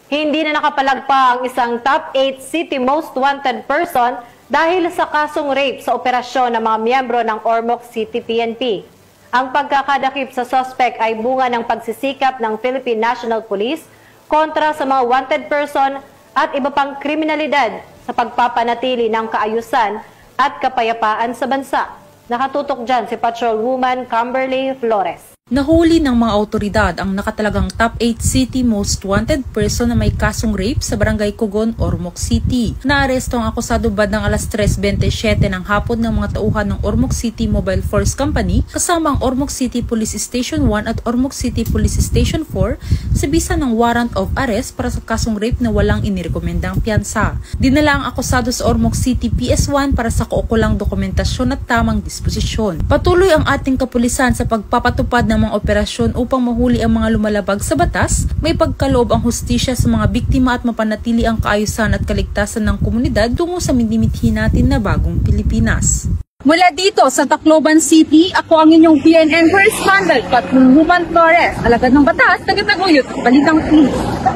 Hindi na nakapalagpa ang isang top 8 city most wanted person dahil sa kasong rape sa operasyon ng mga miyembro ng Ormoc City PNP. Ang pagkakadakip sa suspect ay bunga ng pagsisikap ng Philippine National Police kontra sa mga wanted person at iba pang kriminalidad sa pagpapanatili ng kaayusan at kapayapaan sa bansa. Nakatutok dyan si Patrolwoman Camberly Flores. Nahuli ng mga otoridad ang nakatalagang top 8 city most wanted person na may kasong rape sa Barangay Cogon, Ormoc City. Naaresto ang akusado bandang alas 3:27 ng hapon ng mga tauhan ng Ormoc City Mobile Force Company kasama ang Ormoc City Police Station 1 at Ormoc City Police Station 4 sa bisa ng warrant of arrest para sa kasong rape na walang inirekomendang piyansa. Dinala ang akusado sa Ormoc City PS1 para sa kaukulang dokumentasyon at tamang disposisyon. Patuloy ang ating kapulisan sa pagpapatupad ng mga operasyon upang mahuli ang mga lumalabag sa batas, may pagkaloob ang hustisya sa mga biktima at mapanatili ang kaayusan at kaligtasan ng komunidad tungo sa minimithi natin na bagong Pilipinas. Mula dito sa Tacloban City, ako ang inyong PNN correspondent, Patrolwoman Flores, alagad ng batas, tagataguyod, Balitang Pilipinas.